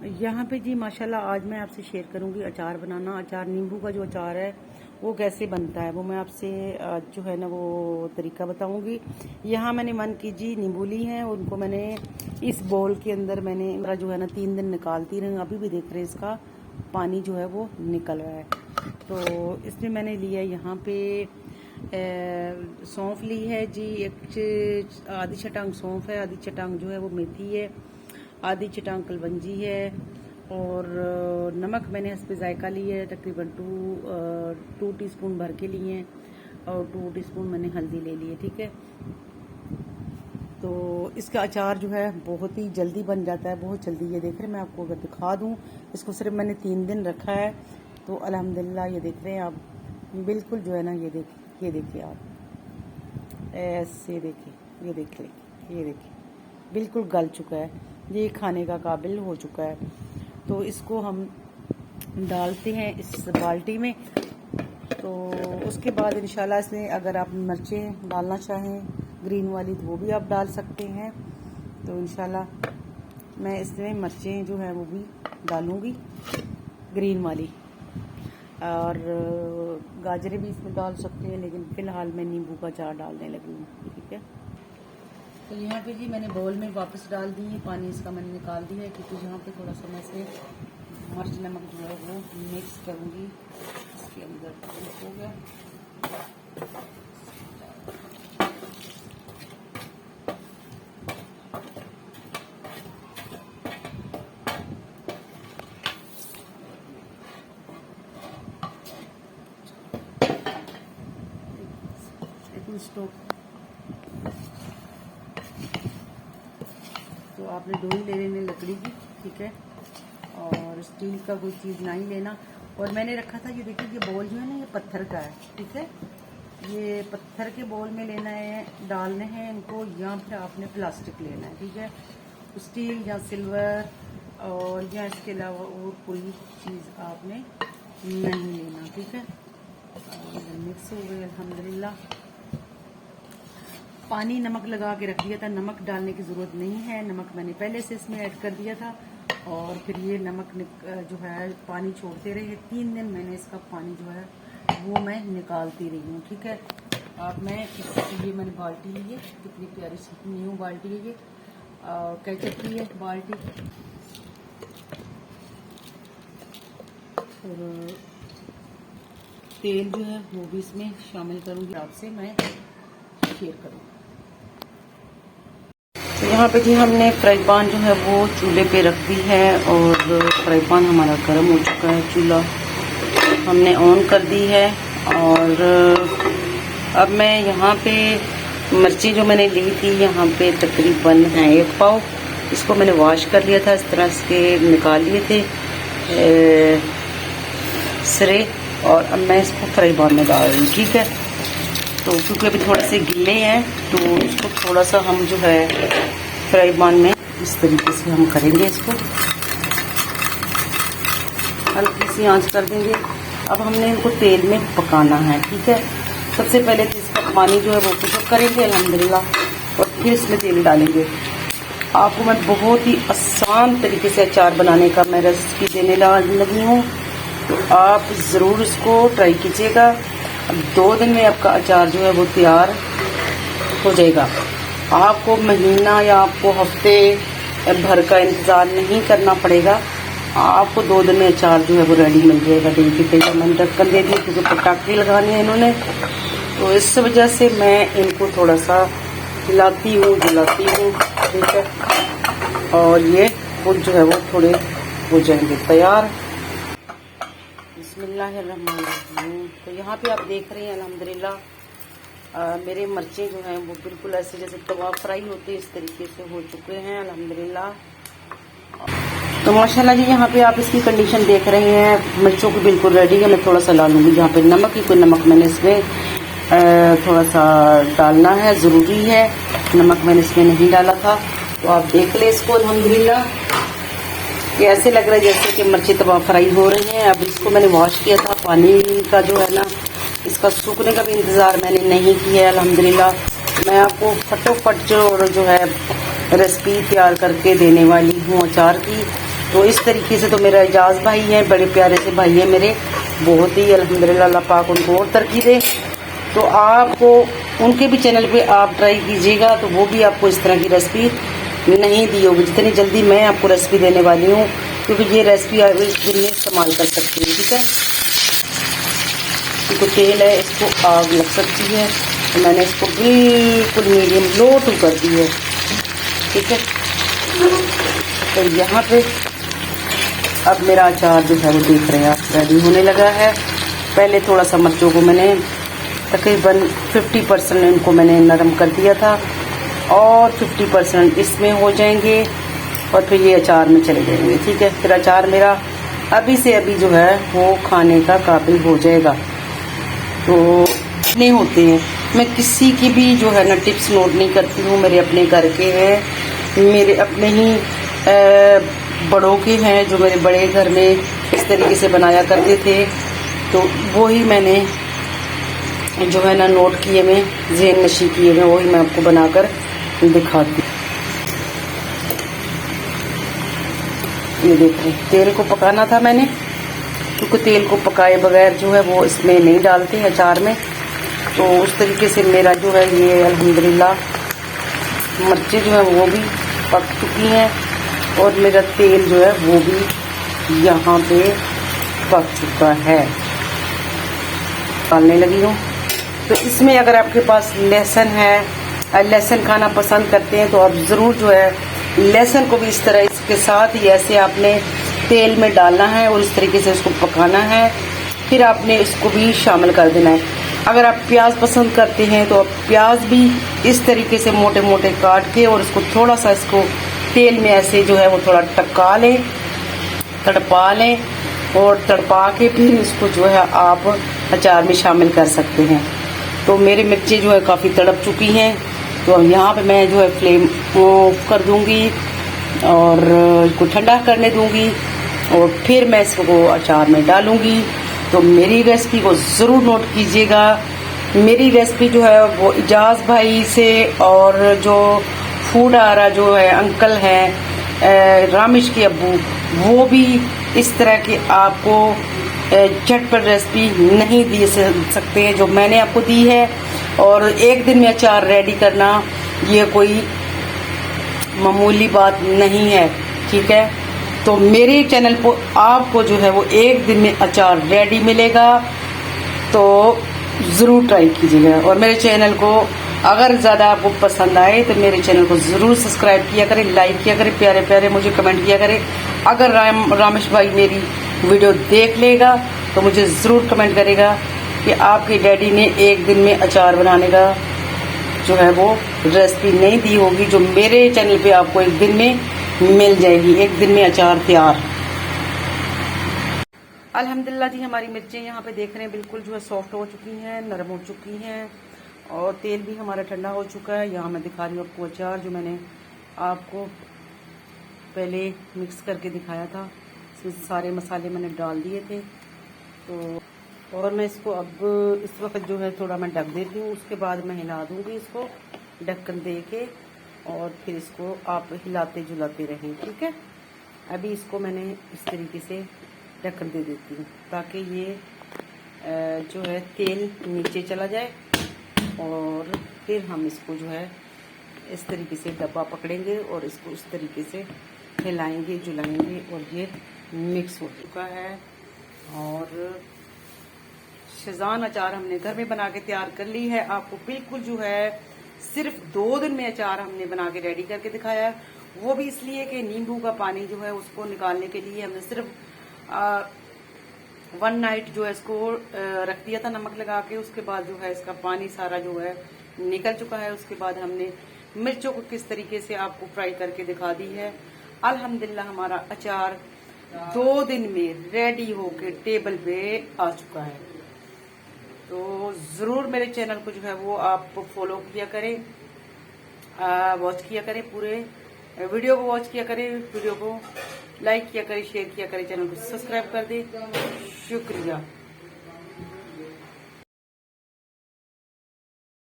यहाँ पे जी माशाल्लाह आज मैं आपसे शेयर करूँगी अचार बनाना। अचार नींबू का जो अचार है वो कैसे बनता है वो मैं आपसे आज जो है ना वो तरीका बताऊँगी। यहाँ मैंने 1 kg नींबू ली हैं, उनको मैंने इस बोल के अंदर मैंने जो है ना 3 दिन निकालती रही। अभी भी देख रहे हैं इसका पानी जो है वो निकल रहा है। तो इसमें मैंने लिया यहाँ पे सौंफ ली है जी, एक आधी चटांग सौंफ है, आधी चटांग जो है वो मेथी है, आधी चटांग कलवंजी है और नमक मैंने हस्बे जायका लिया है तकरीबन 2 टीस्पून भर के लिए हैं और 2 टीस्पून मैंने हल्दी ले ली है। ठीक है, तो इसका अचार जो है बहुत ही जल्दी बन जाता है, बहुत जल्दी। ये देख रहे हैं, मैं आपको अगर दिखा दूं, इसको सिर्फ मैंने 3 दिन रखा है तो अल्हम्दुलिल्लाह ये देख रहे हैं आप, बिल्कुल जो है ना ये देखिए आप ऐसे देखिए, ये देखिए बिल्कुल गल चुका है, ये खाने का काबिल हो चुका है। तो इसको हम डालते हैं इस बाल्टी में। तो उसके बाद इंशाल्लाह इसमें अगर आप मिर्चें डालना चाहें ग्रीन वाली तो वो भी आप डाल सकते हैं। तो इंशाल्लाह मैं इसमें मिर्चें जो है वो भी डालूँगी ग्रीन वाली, और गाजरें भी इसमें डाल सकते हैं, लेकिन फ़िलहाल मैं नींबू का अचार डालने लगी हूँ। ठीक है, तो यहाँ पे जी मैंने बाउल में वापस डाल दी है, पानी इसका मैंने निकाल दिया है क्योंकि यहाँ पे थोड़ा सा मैं से मिर्च नमक जो है वो मिक्स करूँगी इसके अंदर। हो गया, स्टोव तो आपने दो ही ले लेने लकड़ी की। ठीक है, और स्टील का कोई चीज़ नहीं लेना। और मैंने रखा था, ये देखिए ये बॉल जो है ना ये पत्थर का है। ठीक है, ये पत्थर के बॉल में लेना है, डालने हैं इनको, या फिर आपने प्लास्टिक लेना है। ठीक है, स्टील या सिल्वर और या इसके अलावा और कोई चीज़ आपने नहीं लेना। ठीक है, मिक्स हो गए अल्हम्दुलिल्लाह। पानी नमक लगा के रख दिया था, नमक डालने की ज़रूरत नहीं है, नमक मैंने पहले से इसमें ऐड कर दिया था। और फिर ये नमक जो है पानी छोड़ते रहे। 3 दिन मैंने इसका पानी जो है वो मैं निकालती रही हूँ। ठीक है, अब मैं ये मैंने बाल्टी ली है, कितनी प्यारी सी न्यू बाल्टी है ये, केचप की है बाल्टी। और तेल जो है वो भी इसमें शामिल करूँगी, आपसे मैं शेयर करूँगी। तो यहाँ पे जी हमने फ्राई पैन जो है वो चूल्हे पे रख दी है और फ्राई पैन हमारा गर्म हो चुका है, चूल्हा हमने ऑन कर दी है। और अब मैं यहाँ पे मिर्ची जो मैंने ली थी यहाँ पे तकरीबन है 1 पाव, इसको मैंने वॉश कर लिया था, इस तरह से निकाल लिए थे सिरे, और अब मैं इसको फ्राई पैन में डाल रही हूँ। ठीक है, तो क्योंकि अभी थोड़े से गिले हैं तो इसको थोड़ा सा हम जो है फ्राई पैन में इस तरीके से हम करेंगे, इसको हल्की सी आंच कर देंगे। अब हमने इनको तेल में पकाना है। ठीक है, सबसे पहले तो इसका पानी जो है वो कुक करेंगे अल्हम्दुलिल्लाह, और फिर इसमें तेल डालेंगे। आपको मैं बहुत ही आसान तरीके से अचार बनाने का मैं रेसिपी देने लगी हूँ, तो आप ज़रूर इसको ट्राई कीजिएगा। अब 2 दिन में आपका अचार जो है वो तैयार हो जाएगा। आपको महीना या आपको हफ्ते भर का इंतज़ार नहीं करना पड़ेगा, आपको 2 दिन में अचार जो है वो रेडी मिल जाएगा। देखिए मैंने ढक्कन दे दिया क्योंकि पटाखे लगाने हैं इन्होंने, तो इस वजह से मैं इनको थोड़ा सा हिलाती हूँ जुलाती हूँ। ठीक है, और ये फूल जो है वो थोड़े हो जाएंगे तैयार। बिस्मिल्लाहिर्रहमानिर्रहीम। तो यहाँ पे आप देख रहे हैं अल्हम्दुलिल्लाह मेरे मिर्चें जो हैं वो बिल्कुल ऐसे जैसे तवा फ्राई होते हैं इस तरीके से हो चुके हैं अल्हम्दुलिल्लाह। तो माशाल्लाह जी यहाँ पे आप इसकी कंडीशन देख रहे हैं, मिर्चों की बिल्कुल रेडी है। मैं थोड़ा सा डालूंगी जहाँ पे नमक ही, कोई नमक मैंने इसमें थोड़ा सा डालना है, ज़रूरी है, नमक मैंने इसमें नहीं डाला था। तो आप देख लें इसको अल्हम्दुलिल्लाह, ये ऐसे लग रहा है जैसे कि मिर्ची तवा फ्राई हो रही हैं। अब इसको मैंने वॉश किया था, पानी का जो है ना इसका सूखने का भी इंतज़ार मैंने नहीं किया है अल्हम्दुलिल्लाह। मैं आपको फटोफट जो है रेसिपी तैयार करके देने वाली हूँ अचार की। तो इस तरीके से तो मेरा इजाज़ भाई है, बड़े प्यारे से भाई है मेरे, बहुत ही अल्हम्दुलिल्लाह, अल्लाह पाक उनको और तरक्की दे। तो आपको उनके भी चैनल पे आप ट्राई कीजिएगा, तो वो भी आपको इस तरह की रेसिपी नहीं दी होगी जितनी जल्दी मैं आपको रेसिपी देने वाली हूँ, क्योंकि ये रेसिपी आप इस दिन में इस्तेमाल कर सकते हैं। ठीक है, क्योंकि तेल है, इसको आग लग सकती है, तो मैंने इसको बिल्कुल मीडियम लो टू कर दी है। ठीक है, तो यहाँ पे अब मेरा अचार जो है वो देख रहे हैं आप रेडी होने लगा है। पहले थोड़ा सा मिर्चों को मैंने तकरीबन 50% इनको मैंने नरम कर दिया था, और 50% इसमें हो जाएंगे, और फिर ये अचार में चले जाएंगे। ठीक है, फिर अचार मेरा अभी से अभी जो है वो खाने का काबिल हो जाएगा। तो नहीं होते हैं, मैं किसी की भी जो है ना टिप्स नोट नहीं करती हूँ, मेरे अपने घर के हैं, मेरे अपने ही बड़ों के हैं, जो मेरे बड़े घर में इस तरीके से बनाया करते थे, तो वही मैंने जो है ना नोट किए में ज़हन नशी किए में वही मैं आपको बनाकर दिखाती हूँ। ये देख रहे हैं, तेल को पकाना था मैंने, क्योंकि तेल को पकाए बगैर जो है वो इसमें नहीं डालते अचार में। तो उस तरीके से मेरा जो है ये अल्हम्दुलिल्लाह मिर्चें जो है वो भी पक चुकी हैं, और मेरा तेल जो है वो भी यहाँ पे पक चुका है। डालने लगी हूँ। तो इसमें अगर आपके पास लहसुन है, लहसुन खाना पसंद करते हैं, तो आप ज़रूर जो है लहसुन को भी इस तरह इसके साथ ही ऐसे आपने तेल में डालना है और इस तरीके से इसको पकाना है, फिर आपने इसको भी शामिल कर देना है। अगर आप प्याज पसंद करते हैं तो आप प्याज भी इस तरीके से मोटे मोटे काट के और इसको थोड़ा सा इसको तेल में ऐसे जो है वो थोड़ा टका लें, तड़पा लें, और तड़पा के फिर इसको जो है आप अचार में शामिल कर सकते हैं। तो मेरी मिर्चें जो है काफ़ी तड़प चुकी हैं, तो यहाँ पे मैं जो है फ्लेम ऑफ कर दूँगी और इसको ठंडा करने दूँगी, और फिर मैं इसको अचार में डालूँगी। तो मेरी रेसिपी को ज़रूर नोट कीजिएगा। मेरी रेसिपी जो है वो इजाज़ भाई से, और जो फूड आ रहा जो है अंकल हैं रामिश के अब्बू, वो भी इस तरह की आपको झटपट रेसिपी नहीं दे सकते हैं जो मैंने आपको दी है। और एक दिन में अचार रेडी करना ये कोई मामूली बात नहीं है। ठीक है, तो मेरे चैनल पर आपको जो है वो एक दिन में अचार रेडी मिलेगा, तो ज़रूर ट्राई कीजिएगा। और मेरे चैनल को अगर ज़्यादा आपको पसंद आए तो मेरे चैनल को ज़रूर सब्सक्राइब किया करें, लाइक किया करें, प्यारे प्यारे मुझे कमेंट किया करें। अगर रामेश भाई मेरी वीडियो देख लेगा तो मुझे ज़रूर कमेंट करेगा कि आपके डैडी ने एक दिन में अचार बनाने का जो है वो रेसिपी नहीं दी होगी, जो मेरे चैनल पे आपको एक दिन में मिल जाएगी, एक दिन में अचार तैयार। अल्हम्दुलिल्लाह जी, हमारी मिर्चें यहाँ पे देख रहे हैं बिल्कुल जो है सॉफ्ट हो चुकी हैं, नरम हो चुकी हैं, और तेल भी हमारा ठंडा हो चुका है। यहाँ मैं दिखा रही हूँ आपको अचार, जो मैंने आपको पहले मिक्स करके दिखाया था, इसमें सारे मसाले मैंने डाल दिए थे। तो और मैं इसको अब इस वक्त जो है थोड़ा मैं ढक देती हूँ, उसके बाद मैं हिला दूँगी इसको ढक्कन दे के, और फिर इसको आप हिलाते झुलाते रहें। ठीक है, अभी इसको मैंने इस तरीके से ढक्कन दे देती हूँ ताकि ये जो है तेल नीचे चला जाए, और फिर हम इसको जो है इस तरीके से डब्बा पकड़ेंगे और इसको इस तरीके से हिलाएंगे झुलाएंगे, और ये मिक्स हो चुका है। और शेज़वान अचार हमने घर में बना के तैयार कर ली है। आपको बिल्कुल जो है सिर्फ 2 दिन में अचार हमने बना के रेडी करके दिखाया है, वो भी इसलिए कि नींबू का पानी जो है उसको निकालने के लिए हमने सिर्फ 1 नाइट जो है इसको रख दिया था नमक लगा के। उसके बाद जो है इसका पानी सारा जो है निकल चुका है। उसके बाद हमने मिर्चों को किस तरीके से आपको फ्राई करके दिखा दी है। अल्हम्दुलिल्लाह हमारा अचार 2 दिन में रेडी होके टेबल पे आ चुका है। तो ज़रूर मेरे चैनल को जो है वो आप फॉलो किया करें, वॉच किया करें, पूरे वीडियो को वॉच किया करें, वीडियो को लाइक किया करें, शेयर किया करें, चैनल को सब्सक्राइब कर दें। शुक्रिया।